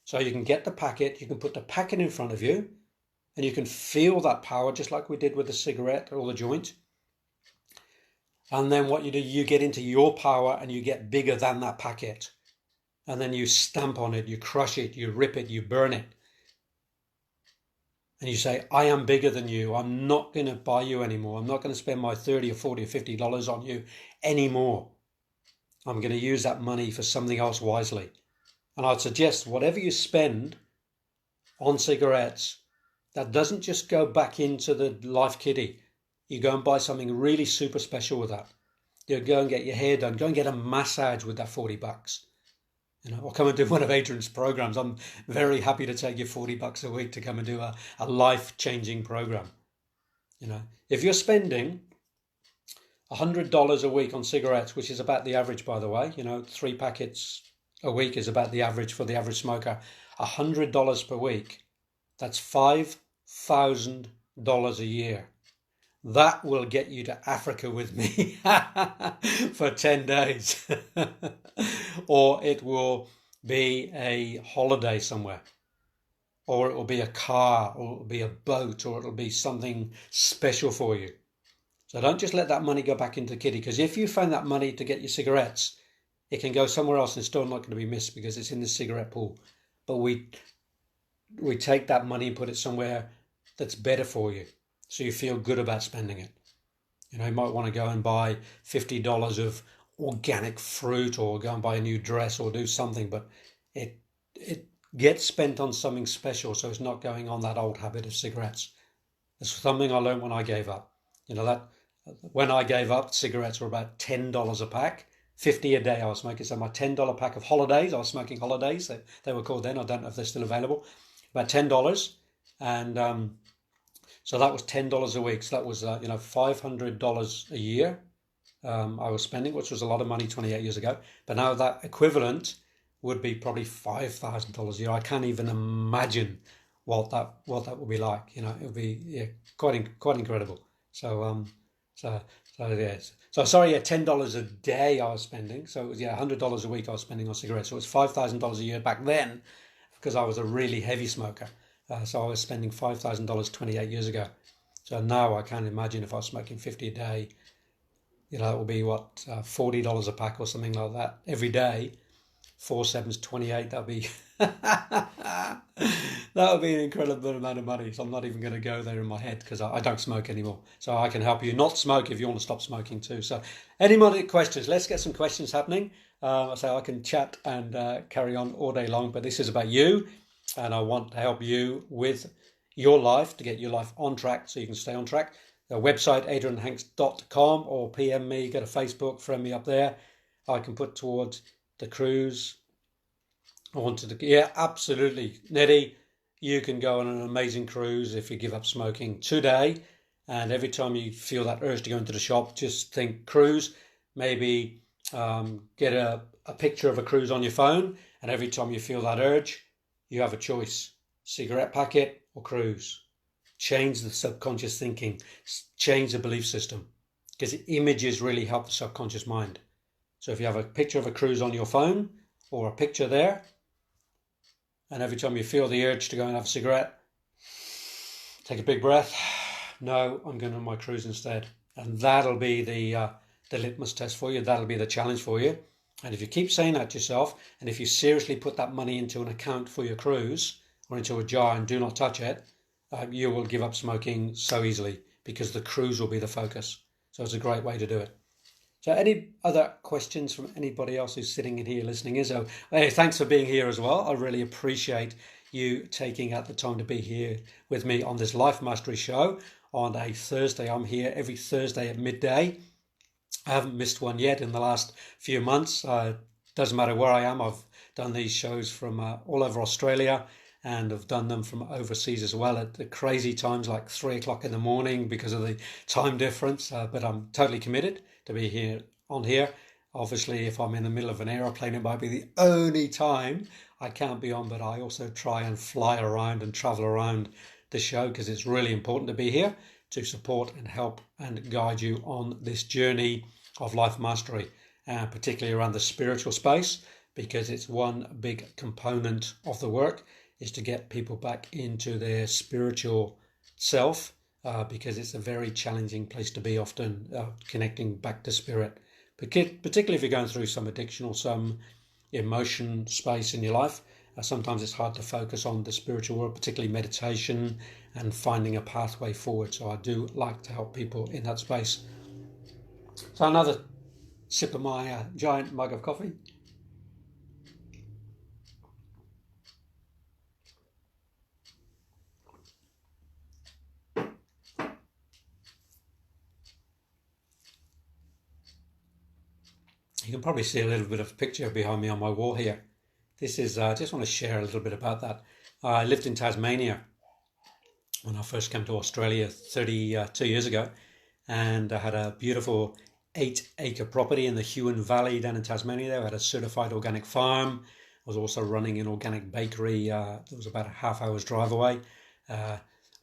So you can get the packet, you can put the packet in front of you, and you can feel that power just like we did with the cigarette or the joint. And then what you do, you get into your power and you get bigger than that packet. And then you stamp on it, you crush it, you rip it, you burn it. and you say, I am bigger than you. I'm not going to buy you anymore. I'm not going to spend my 30 or 40 or $50 on you anymore. I'm going to use that money for something else wisely. And I'd suggest whatever you spend on cigarettes, that doesn't just go back into the life kitty. You go and buy something really super special with that. You go and get your hair done. Go and get a massage with that $40. Or come and do one of Adrian's programs. I'm very happy to take you $40 a week to come and do a life-changing program. If you're spending $100 a week on cigarettes, which is about the average, by the way, 3 packets a week is about the average for the average smoker. $100 per week, that's $5,000 a year. That will get you to Africa with me for 10 days. Or it will be a holiday somewhere. Or it will be a car, or it will be a boat, or it will be something special for you. So don't just let that money go back into the kitty, because if you find that money to get your cigarettes, it can go somewhere else and it's still not going to be missed because it's in the cigarette pool. But we take that money and put it somewhere that's better for you, so you feel good about spending it. You might want to go and buy $50 of organic fruit, or go and buy a new dress, or do something, but it gets spent on something special, so it's not going on that old habit of cigarettes. It's something I learned when I gave up. That when I gave up, cigarettes were about $10 a pack. 50 a day I was smoking. So my $10 pack of holidays, I was smoking holidays. They were called then. I don't know if they're still available. About $10. And so that was $10 a week. So that was, $500 a year I was spending, which was a lot of money 28 years ago. But now that equivalent would be probably $5,000 a year. I can't even imagine what that would be like. It would be quite incredible. So yes. So sorry, $10 a day I was spending. So it was $100 a week I was spending on cigarettes. So it was $5,000 a year back then, because I was a really heavy smoker. So I was spending $5,000 28 years ago. So now I can't imagine if I was smoking 50 a day. It would be $40 a pack or something like that every day. 4 7's 28. That'd be that would be an incredible amount of money. So I'm not even going to go there in my head, because I don't smoke anymore. So I can help you not smoke if you want to stop smoking too. So any more questions? Let's get some questions happening. So I can chat and carry on all day long, but this is about you, and I want to help you with your life, to get your life on track so you can stay on track. The website, adrianhanks.com, or PM me, go to Facebook, friend me up there. I can put towards the cruise. Absolutely. Nettie, you can go on an amazing cruise if you give up smoking today. And every time you feel that urge to go into the shop, just think cruise. Maybe get a picture of a cruise on your phone. And every time you feel that urge, you have a choice: cigarette packet or cruise. Change the subconscious thinking. Change the belief system. Because images really help the subconscious mind. So if you have a picture of a cruise on your phone, or a picture there, and every time you feel the urge to go and have a cigarette, take a big breath. No, I'm going on my cruise instead. And that'll be the litmus test for you. That'll be the challenge for you. And if you keep saying that to yourself, and if you seriously put that money into an account for your cruise, or into a jar, and do not touch it, you will give up smoking so easily, because the cruise will be the focus. So it's a great way to do it. So any other questions from anybody else who's sitting in here listening? So hey, thanks for being here as well. I really appreciate you taking out the time to be here with me on this Life Mastery show on a Thursday. I'm here every Thursday at midday. I haven't missed one yet in the last few months. Doesn't matter where I am. I've done these shows from all over Australia, and I've done them from overseas as well at the crazy times, like 3 o'clock in the morning, because of the time difference. But I'm totally committed to be here on here. Obviously, if I'm in the middle of an aeroplane, it might be the only time I can't be on, but I also try and fly around and travel around the show, because it's really important to be here to support and help and guide you on this journey of life mastery, particularly around the spiritual space, because it's one big component of the work, is to get people back into their spiritual self, because it's a very challenging place to be often, connecting back to spirit, particularly if you're going through some addiction or some emotion space in your life. sometimes it's hard to focus on the spiritual world, particularly meditation and finding a pathway forward. So I do like to help people in that space. So another sip of my giant mug of coffee. You can probably see a little bit of a picture behind me on my wall here. This is, I just want to share a little bit about that. I lived in Tasmania when I first came to Australia 32 years ago, and I had a beautiful 8-acre property in the Huon Valley down in Tasmania. There I had a certified organic farm. I was also running an organic bakery that was about a half hour's drive away.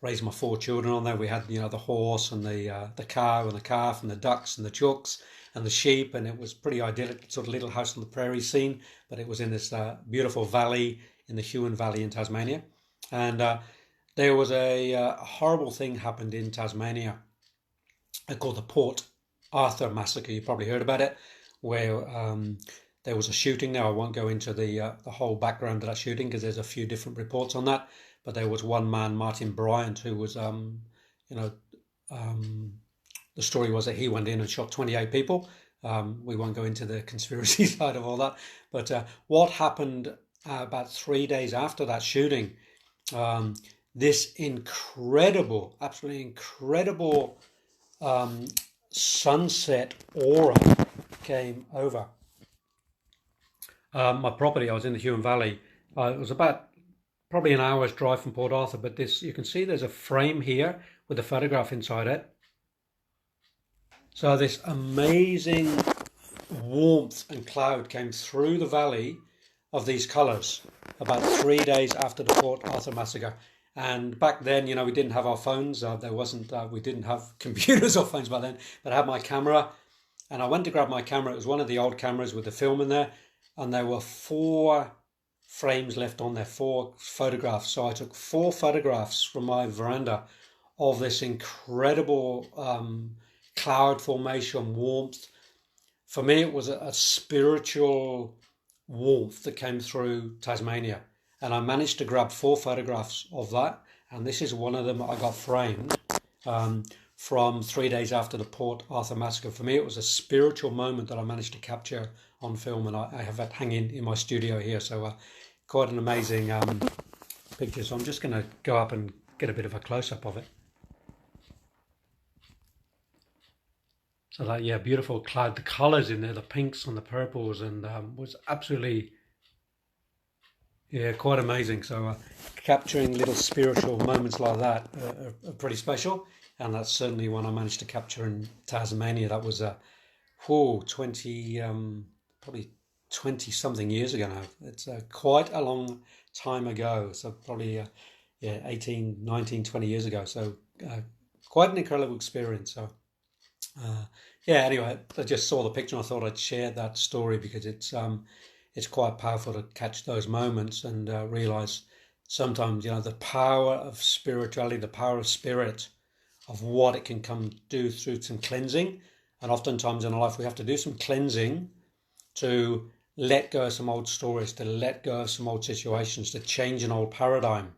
Raised my 4 children on there. We had, the horse and the cow and the calf and the ducks and the chooks and the sheep, and it was pretty idyllic, sort of little house on the prairie scene, but it was in this beautiful valley in the Huon Valley in Tasmania. And there was a horrible thing happened in Tasmania called the Port Arthur massacre. You probably heard about it, where there was a shooting. Now I won't go into the whole background of that shooting because there's a few different reports on that, but there was one man, Martin Bryant, who was the story was that he went in and shot 28 people. We won't go into the conspiracy side of all that. But what happened about 3 days after that shooting, this incredible, absolutely incredible sunset aura came over my property. I was in the Huon Valley. It was about probably an hour's drive from Port Arthur, but this, you can see there's a frame here with a photograph inside it. So this amazing warmth and cloud came through the valley of these colours about 3 days after the Port Arthur massacre. And back then, we didn't have our phones. We didn't have computers or phones back then, but I had my camera, and I went to grab my camera. It was one of the old cameras with the film in there, and there were 4 frames left on there, 4 photographs. So I took 4 photographs from my veranda of this incredible cloud formation, warmth. For me, it was a spiritual warmth that came through Tasmania, and I managed to grab 4 photographs of that, and this is one of them I got framed from 3 days after the Port Arthur massacre. For me, it was a spiritual moment that I managed to capture on film, and I have it hanging in my studio here. So quite an amazing picture. So I'm just going to go up and get a bit of a close-up of it. So that, yeah, beautiful cloud, the colours in there, the pinks and the purples, and was absolutely, quite amazing. So capturing little spiritual moments like that are pretty special, and that's certainly one I managed to capture in Tasmania. That was probably 20 something years ago now. It's quite a long time ago. So probably 18, 19, 20 years ago. So quite an incredible experience. So anyway, I just saw the picture and I thought I'd share that story because it's quite powerful to catch those moments and realize sometimes, the power of spirituality, the power of spirit, of what it can come do through some cleansing. And oftentimes in our life we have to do some cleansing to let go of some old stories, to let go of some old situations, to change an old paradigm.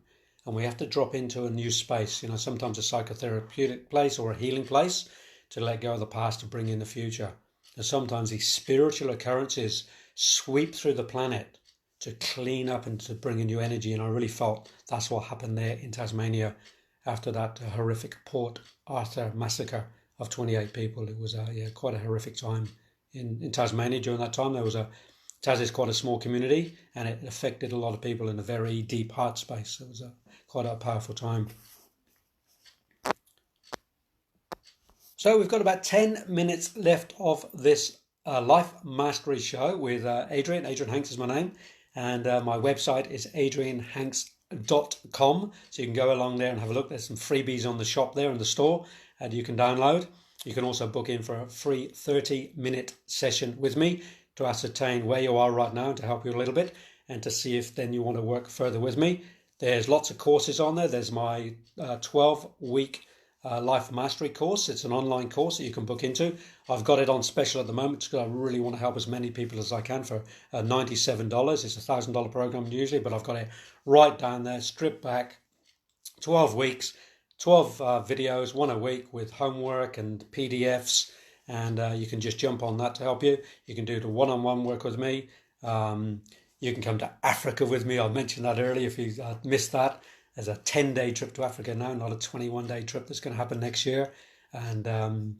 And we have to drop into a new space, sometimes a psychotherapeutic place or a healing place, to let go of the past to bring in the future. And sometimes these spiritual occurrences sweep through the planet to clean up and to bring a new energy. And I really felt that's what happened there in Tasmania after that horrific Port Arthur massacre of 28 people. It was quite a horrific time in Tasmania during that time. Tas is quite a small community, and it affected a lot of people in a very deep heart space. It was quite a powerful time. So we've got about 10 minutes left of this Life Mastery show with Adrian. Adrian Hanks is my name, and my website is adrianhanks.com. So you can go along there and have a look. There's some freebies on the shop there in the store, and you can download. You can also book in for a free 30-minute session with me to ascertain where you are right now and to help you a little bit, and to see if then you want to work further with me. There's lots of courses on there. There's my 12-week Life Mastery course. It's an online course that you can book into. I've got it on special at the moment because I really want to help as many people as I can for $97. It's a $1,000 program usually, but I've got it right down there, stripped back, 12 weeks, 12 videos, one a week with homework and PDFs, and you can just jump on that to help you. You can do the one-on-one work with me. You can come to Africa with me. I mentioned that earlier if you missed that. There's a 10-day trip to Africa now, not a 21-day trip that's going to happen next year. And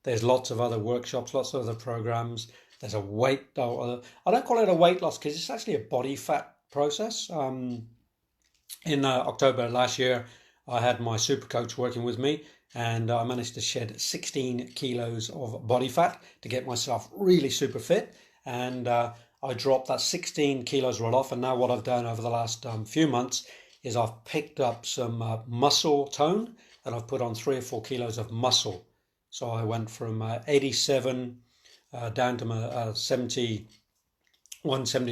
there's lots of other workshops, lots of other programs. There's a I don't call it a weight loss because it's actually a body fat process. In October last year, I had my super coach working with me, and I managed to shed 16 kilos of body fat to get myself really super fit. And I dropped that 16 kilos right off. And now what I've done over the last few months is I've picked up some muscle tone, and I've put on 3 or 4 kilos of muscle. So I went from 87 down to 72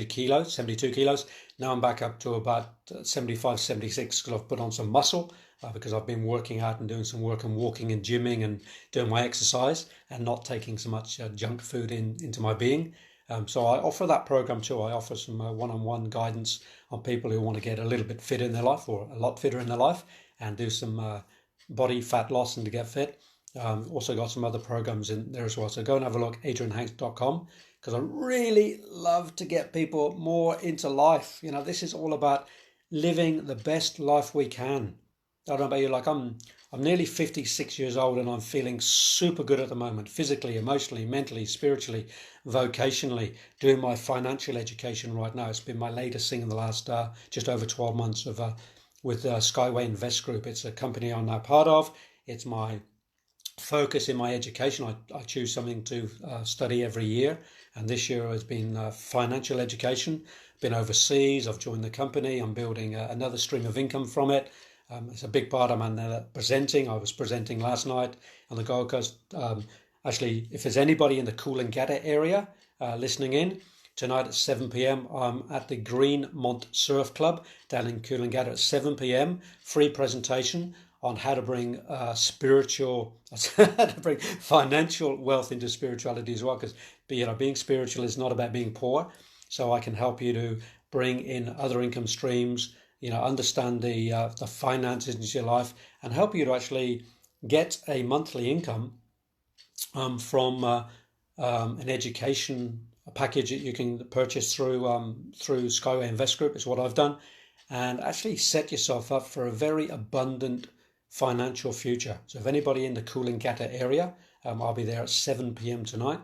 kilos. Now I'm back up to about 75, 76 because I've put on some muscle because I've been working out and doing some work and walking and gymming and doing my exercise and not taking so much junk food into my being. So I offer that program too. I offer some one-on-one guidance on people who want to get a little bit fitter in their life or a lot fitter in their life and do some body fat loss and to get fit. Also got some other programs in there as well. So go and have a look, adrianhanks.com, because I really love to get people more into life. You know, this is all about living the best life we can. I don't know about you, like I'm nearly 56 years old and I'm feeling super good at the moment, physically, emotionally, mentally, spiritually, vocationally, doing my financial education right now. It's been my latest thing in the last just over 12 months with Skyway Invest Group. It's a company I'm now part of. It's my focus in my education. I choose something to study every year, and this year has been financial education. Been overseas, I've joined the company, I'm building another stream of income from it. It's a big part. I'm presenting. I was presenting last night on the Gold Coast. Actually, if there's anybody in the Coolangatta area listening in, tonight at 7 p.m. I'm at the Greenmont Surf Club down in Coolangatta at 7 p.m. Free presentation on how to bring financial wealth into spirituality as well. Because being spiritual is not about being poor. So I can help you to bring in other income streams. Understand the finances into your life and help you to actually get a monthly income from an education package that you can purchase through Skyway Invest Group is what I've done, and actually set yourself up for a very abundant financial future. So if anybody in the Coolangatta area, I'll be there at 7 p.m. tonight,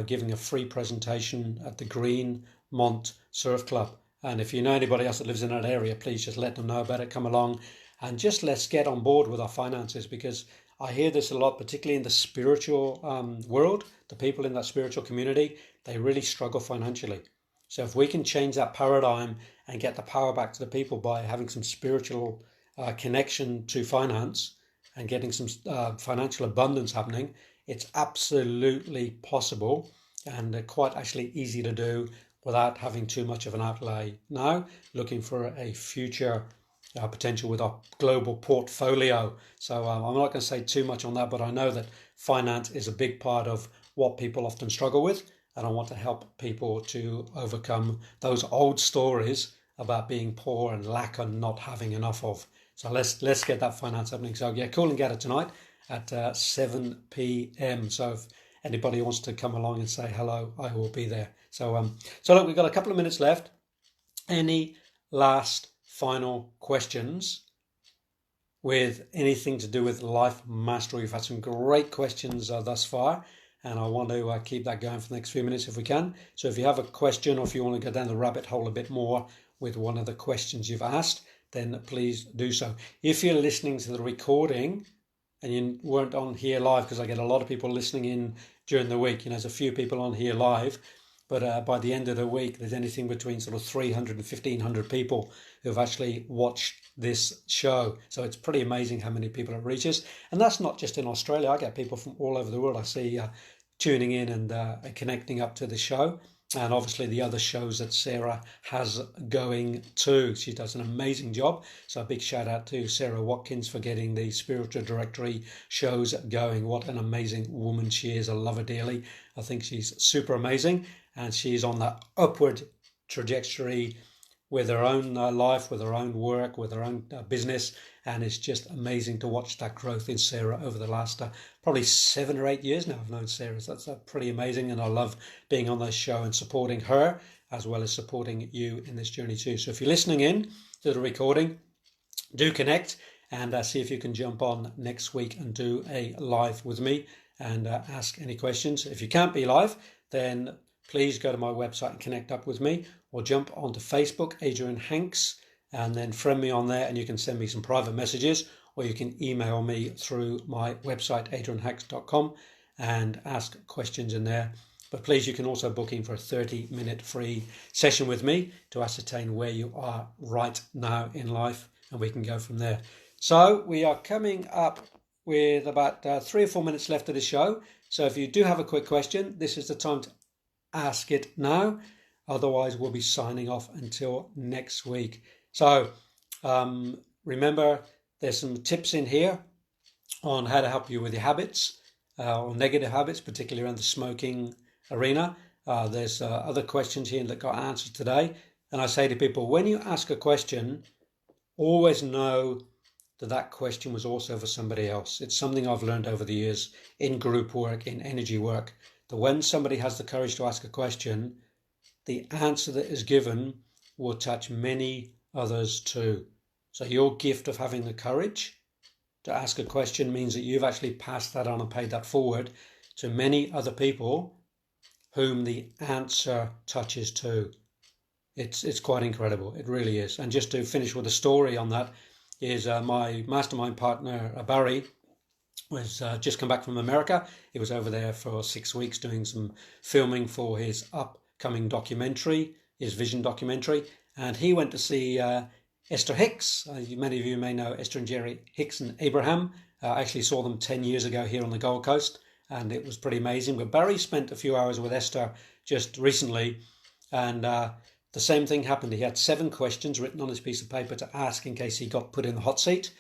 giving a free presentation at the Greenmont Surf Club. And if you know anybody else that lives in that area, please just let them know about it. Come along and just let's get on board with our finances, because I hear this a lot, particularly in the spiritual world. The people in that spiritual community, they really struggle financially. So if we can change that paradigm and get the power back to the people by having some spiritual connection to finance and getting some financial abundance happening, it's absolutely possible and quite actually easy to do without having too much of an outlay now, looking for a future potential with our global portfolio. So I'm not going to say too much on that, but I know that finance is a big part of what people often struggle with, and I want to help people to overcome those old stories about being poor and lack and not having enough of. So let's get that finance happening. So yeah, Coolangatta tonight at 7 p.m. So if anybody wants to come along and say hello, I will be there. So look, we've got a couple of minutes left. Any last final questions with anything to do with life mastery? We've had some great questions thus far, and I want to keep that going for the next few minutes if we can. So if you have a question, or if you want to go down the rabbit hole a bit more with one of the questions you've asked, then please do so. If you're listening to the recording and you weren't on here live, because I get a lot of people listening in during the week, there's a few people on here live, but by the end of the week, there's anything between sort of 300 and 1,500 people who've actually watched this show. So it's pretty amazing how many people it reaches. And that's not just in Australia. I get people from all over the world I see tuning in and connecting up to the show. and obviously the other shows that Sarah has going too. She does an amazing job. So a big shout out to Sarah Watkins for getting the Spiritual Directory shows going. What an amazing woman she is. I love her dearly. I think she's super amazing, and she's on that upward trajectory with her own life, with her own work, with her own business. And it's just amazing to watch that growth in Sarah over the last probably 7 or 8 years now I've known Sarah. So that's pretty amazing. And I love being on this show and supporting her as well as supporting you in this journey too. So if you're listening in to the recording, do connect and see if you can jump on next week and do a live with me and ask any questions. If you can't be live, then please go to my website and connect up with me, or jump onto Facebook, Adrian Hanks, and then friend me on there, and you can send me some private messages, or you can email me through my website, adrianhanks.com, and ask questions in there. But please, you can also book in for a 30-minute free session with me to ascertain where you are right now in life, and we can go from there. So we are coming up with about 3 or 4 minutes left of the show. So if you do have a quick question, this is the time to ask it now. Otherwise, we'll be signing off until next week. So remember, there's some tips in here on how to help you with your habits, or negative habits, particularly around the smoking arena. There's other questions here that got answered today. And I say to people, when you ask a question, always know that that question was also for somebody else. It's something I've learned over the years in group work, in energy work, that when somebody has the courage to ask a question, the answer that is given will touch many others too. So your gift of having the courage to ask a question means that you've actually passed that on and paid that forward to many other people whom the answer touches too. It's quite incredible. It really is. And just to finish with a story on that is my mastermind partner, Barry, was just come back from America. He was over there for 6 weeks doing some filming for his upcoming documentary, his vision documentary. And he went to see Esther Hicks. Many of you may know Esther and Jerry Hicks and Abraham. I actually saw them 10 years ago here on the Gold Coast, and it was pretty amazing. But Barry spent a few hours with Esther just recently, and the same thing happened. He had 7 questions written on his piece of paper to ask in case he got put in the hot seat.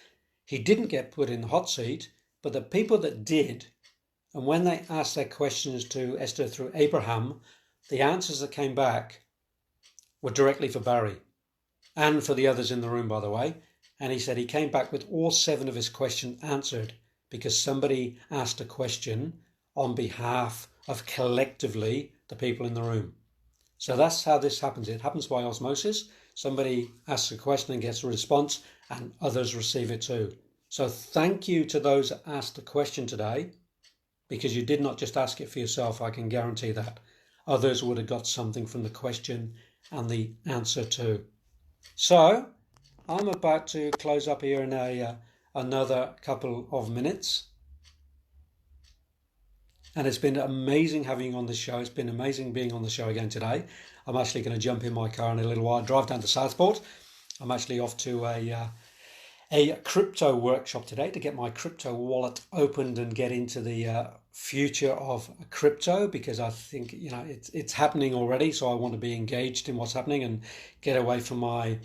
He didn't get put in the hot seat, but the people that did, and when they asked their questions to Esther through Abraham, the answers that came back were directly for Barry and for the others in the room, by the way. And he said he came back with all 7 of his questions answered because somebody asked a question on behalf of collectively the people in the room. So that's how this happens. It happens by osmosis. Somebody asks a question and gets a response, and others receive it too. So thank you to those that asked the question today, because you did not just ask it for yourself. I can guarantee that others would have got something from the question and the answer too. So I'm about to close up here in another couple of minutes. And it's been amazing having you on the show. It's been amazing being on the show again today. I'm actually going to jump in my car in a little while, drive down to Southport. I'm actually off to a crypto workshop today to get my crypto wallet opened and get into the future of crypto, because I think it's happening already. So I want to be engaged in what's happening and get away from my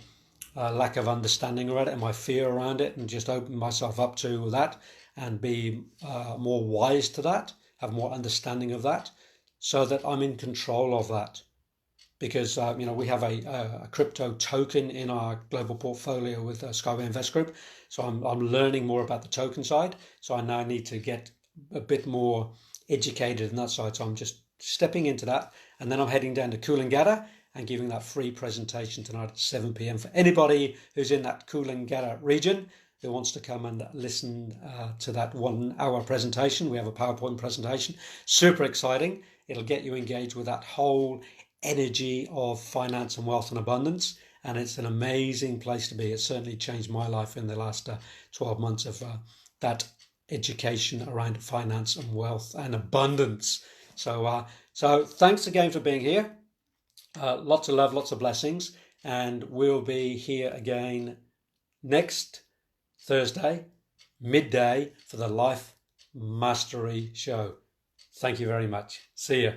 lack of understanding around it and my fear around it, and just open myself up to that and be more wise to that, have more understanding of that, so that I'm in control of that. Because we have a crypto token in our global portfolio with Skyway Invest Group, so I'm learning more about the token side. So I now need to get a bit more educated in that side. So I'm just stepping into that, and then I'm heading down to Coolangatta and giving that free presentation tonight at 7 p.m. for anybody who's in that Coolangatta region who wants to come and listen to that 1 hour presentation. We have a PowerPoint presentation, super exciting. It'll get you engaged with that whole energy of finance and wealth and abundance, and it's an amazing place to be. It's certainly changed my life in the last 12 months of that education around finance and wealth and abundance. So thanks again for being here. Lots of love, lots of blessings, and we'll be here again next Thursday, midday, for the Life Mastery Show. Thank you very much. See you.